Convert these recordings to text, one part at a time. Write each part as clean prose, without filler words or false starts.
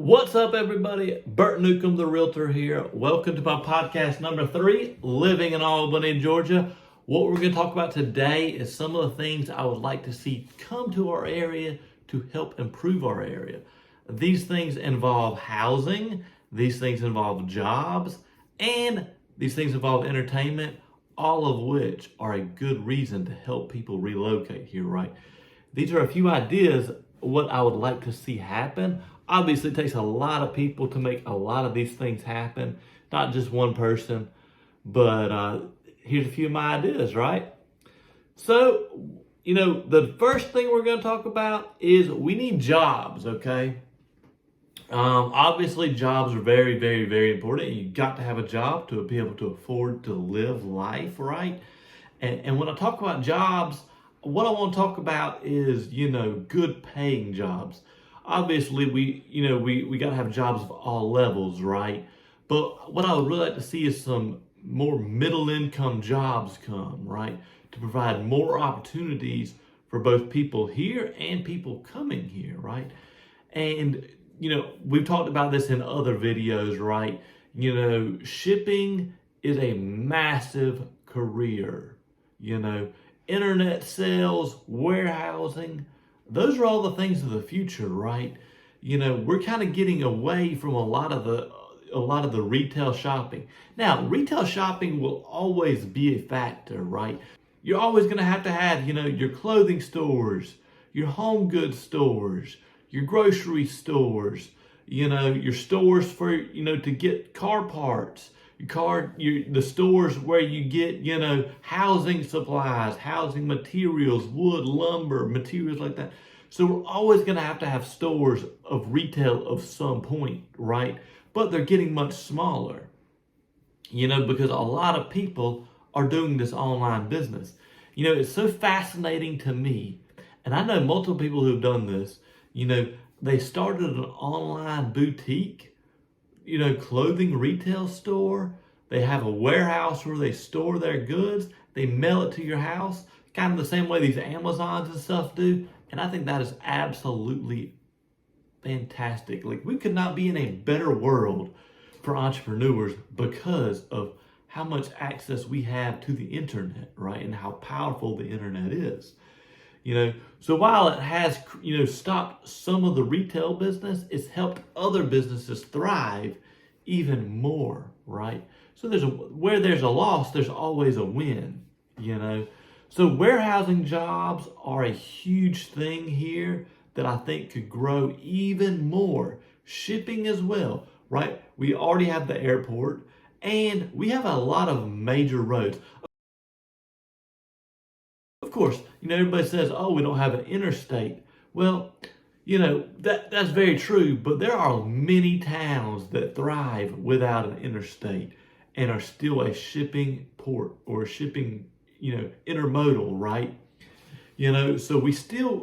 What's up, everybody? Bert Newcomb, the realtor here. Welcome to my podcast number 3, Living in Albany, Georgia. What we're going to talk about today is some of the things I would like to see come to our area to help improve our area. These things involve housing, these things involve jobs, and these things involve entertainment, all of which are a good reason to help people relocate here, right? These are a few ideas what I would like to see happen. Obviously, it takes a lot of people to make a lot of these things happen, not just one person, but here's a few of my ideas, right? So, the first thing we're going to talk about is we need jobs, okay? Obviously, jobs are very, very, very important. You got to have a job to be able to afford to live life, right? And when I talk about jobs, what I want to talk about is, good paying jobs. Obviously, we got to have jobs of all levels, right? But what I would really like to see is some more middle income jobs come, right? To provide more opportunities for both people here and people coming here, right? And, we've talked about this in other videos, right? Shipping is a massive career, internet sales, warehousing. Those are all the things of the future, right? We're kind of getting away from a lot of the retail shopping. Now, retail shopping will always be a factor, right? You're always going to have, your clothing stores, your home goods stores, your grocery stores, your stores for, to get car parts, the stores where you get, housing supplies, housing materials, wood, lumber, materials like that. So we're always going to have stores of retail of some point, right? But they're getting much smaller, because a lot of people are doing this online business. It's so fascinating to me, and I know multiple people who've done this. They started an online boutique, clothing retail store. They have a warehouse where they store their goods. They mail it to your house, kind of the same way these Amazons and stuff do. And I think that is absolutely fantastic. Like, we could not be in a better world for entrepreneurs because of how much access we have to the internet, right? And how powerful the internet is. So while it has, stopped some of the retail business, it's helped other businesses thrive even more, right? So where there's a loss, there's always a win, So warehousing jobs are a huge thing here that I think could grow even more. Shipping as well, right? We already have the airport, and we have a lot of major roads. Of course, everybody says, oh, we don't have an interstate. Well, that's very true, but there are many towns that thrive without an interstate and are still a shipping port or a shipping, intermodal, right? So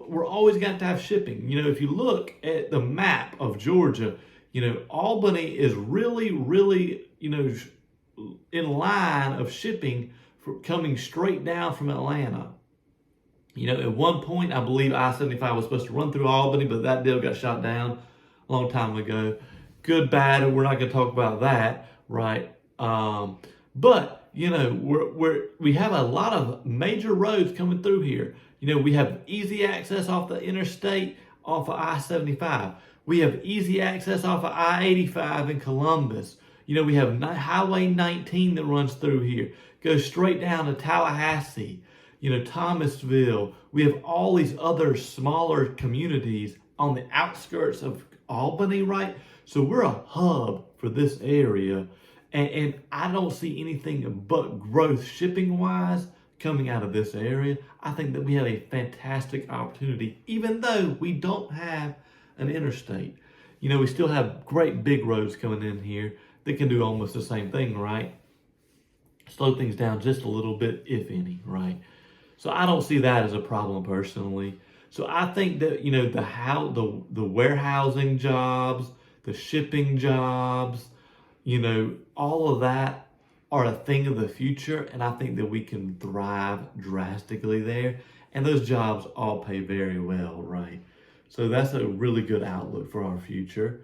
we're always got to have shipping. If you look at the map of Georgia, Albany is really, really, in line of shipping for coming straight down from Atlanta. At one point, I believe I-75 was supposed to run through Albany, but that deal got shot down a long time ago. Good, bad, and we're not going to talk about that, right? But, we have a lot of major roads coming through here. We have easy access off the interstate, off of I-75. We have easy access off of I-85 in Columbus. We have Highway 19 that runs through here. Goes straight down to Tallahassee. Thomasville. We have all these other smaller communities on the outskirts of Albany, right? So we're a hub for this area. And I don't see anything but growth shipping-wise coming out of this area. I think that we have a fantastic opportunity, even though we don't have an interstate. We still have great big roads coming in here that can do almost the same thing, right? Slow things down just a little bit, if any, right? So I don't see that as a problem personally. So I think that, the warehousing jobs, the shipping jobs, all of that are a thing of the future. And I think that we can thrive drastically there. And those jobs all pay very well, right? So that's a really good outlook for our future.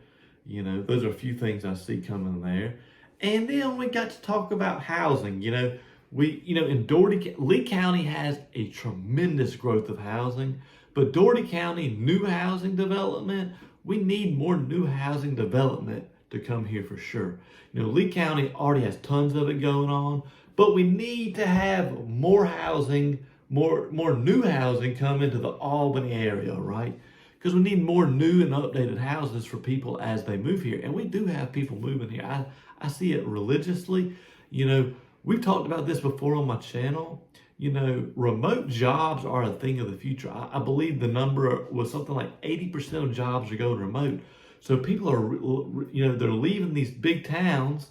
You know, those are a few things I see coming there. And then we got to talk about housing. In Lee County has a tremendous growth of housing, but Doherty County, new housing development, we need more new housing development to come here for sure. Lee County already has tons of it going on, but we need to have more housing, more new housing come into the Albany area, right? Because we need more new and updated houses for people as they move here. And we do have people moving here. I see it religiously. We've talked about this before on my channel. Remote jobs are a thing of the future. I believe the number was something like 80% of jobs are going remote. So people are, they're leaving these big towns.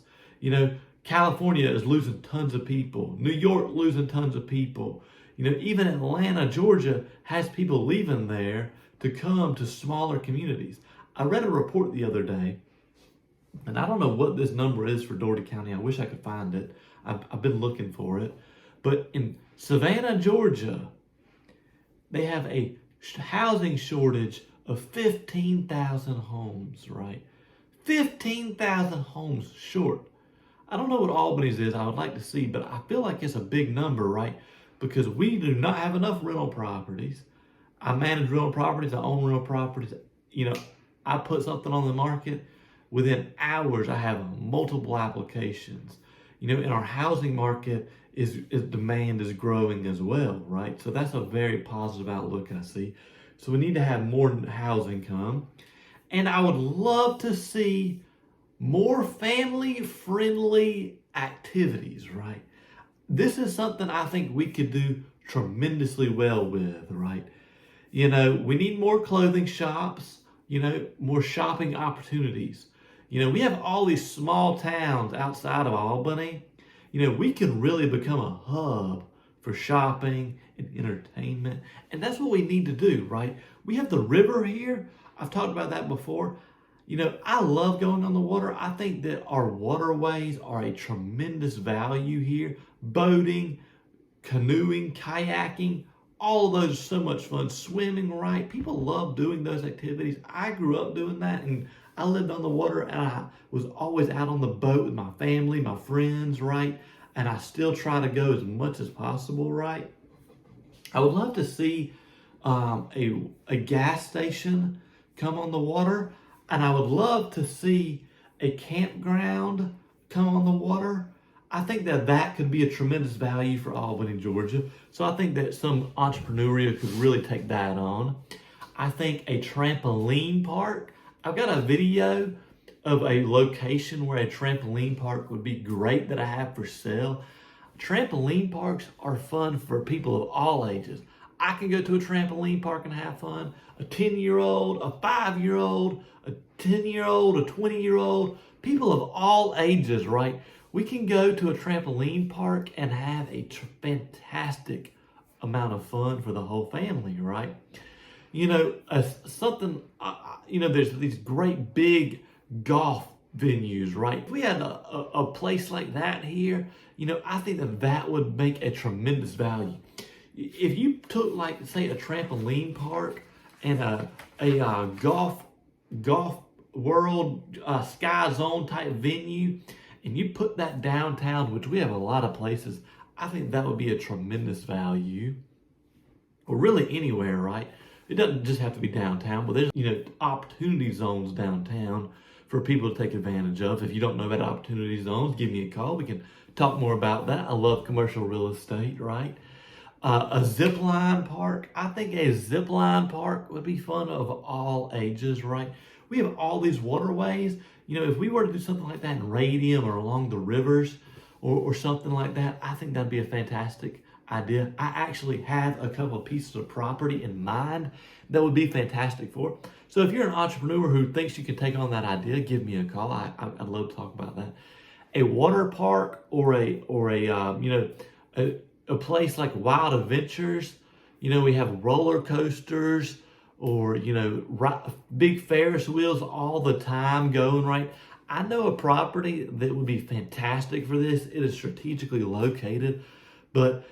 California is losing tons of people. New York losing tons of people. Even Atlanta, Georgia has people leaving there to come to smaller communities. I read a report the other day, and I don't know what this number is for Doherty County. I wish I could find it. I've been looking for it. But in Savannah, Georgia, they have a housing shortage of 15,000 homes, right? 15,000 homes short. I don't know what Albany's is. I would like to see, but I feel like it's a big number, right? Because we do not have enough rental properties. I manage rental properties. I own rental properties. I put something on the market. Within hours, I have multiple applications. In our housing market, demand is growing as well, right? So that's a very positive outlook I see. So we need to have more housing come. And I would love to see more family-friendly activities, right? This is something I think we could do tremendously well with, right? We need more clothing shops, more shopping opportunities. We have all these small towns outside of Albany. We can really become a hub for shopping and entertainment. And that's what we need to do, right? We have the river here. I've talked about that before. I love going on the water. I think that our waterways are a tremendous value here. Boating, canoeing, kayaking, all of those are so much fun. Swimming, right? People love doing those activities. I grew up doing that, and I lived on the water, and I was always out on the boat with my family, my friends, right? And I still try to go as much as possible, right? I would love to see a gas station come on the water, and I would love to see a campground come on the water. I think that could be a tremendous value for Albany, Georgia. So I think that some entrepreneur could really take that on. I think a trampoline park. I've got a video of a location where a trampoline park would be great that I have for sale. Trampoline parks are fun for people of all ages. I can go to a trampoline park and have fun. A 10-year-old, a 5-year-old, a 10-year-old, a 20-year-old, people of all ages, right? We can go to a trampoline park and have a fantastic amount of fun for the whole family, right? There's these great big golf venues, right? If we had a place like that here, I think that would make a tremendous value. If you took, like, say, a trampoline park and a golf world Sky Zone type venue, and you put that downtown, which we have a lot of places, I think that would be a tremendous value. Or really anywhere, right? It doesn't just have to be downtown, but there's, opportunity zones downtown for people to take advantage of. If you don't know about opportunity zones, give me a call. We can talk more about that. I love commercial real estate, right? A zip line park. I think a zip line park would be fun of all ages, right? We have all these waterways. If we were to do something like that in Radium or along the rivers or something like that, I think that'd be a fantastic idea. I actually have a couple of pieces of property in mind that would be fantastic for it. So if you're an entrepreneur who thinks you can take on that idea, give me a call. I'd love to talk about that. A water park or a place like Wild Adventures. We have roller coasters or, big Ferris wheels all the time going, right? I know a property that would be fantastic for this. It is strategically located, but,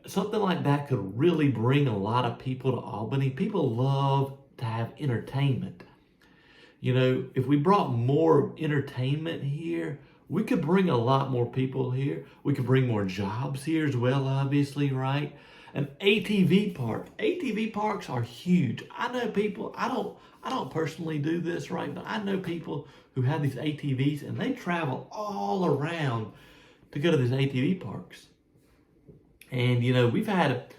something like that could really bring a lot of people to Albany. People love to have entertainment. You know, if we brought more entertainment here, we could bring a lot more people here. We could bring more jobs here as well, obviously, right? An ATV park. ATV parks are huge. I know people, I don't personally do this, right? But I know people who have these ATVs and they travel all around to go to these ATV parks. And you know, we've had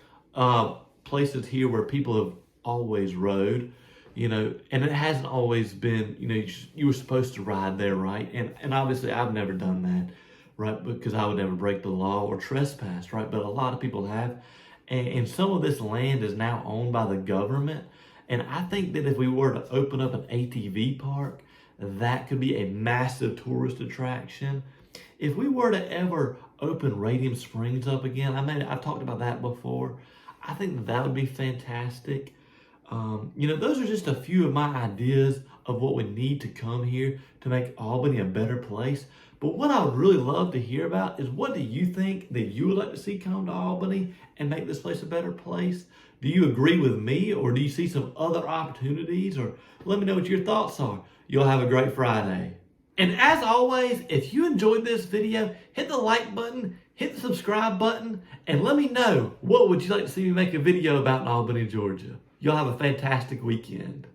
places here where people have always rode, you know, and it hasn't always been, you know, you were supposed to ride there, right? And obviously I've never done that, right? Because I would never break the law or trespass, right? But a lot of people have. And some of this land is now owned by the government. And I think that if we were to open up an ATV park, that could be a massive tourist attraction. If we were to ever open Radium Springs up again, I've talked about that before. I think that would be fantastic. You know, those are just a few of my ideas of what would need to come here to make Albany a better place. But what I would really love to hear about is, what do you think that you would like to see come to Albany and make this place a better place? Do you agree with me, or do you see some other opportunities? Or let me know what your thoughts are. You'll have a great Friday. And as always, if you enjoyed this video, hit the like button, hit the subscribe button, and let me know, what would you like to see me make a video about in Albany, Georgia? Y'all have a fantastic weekend.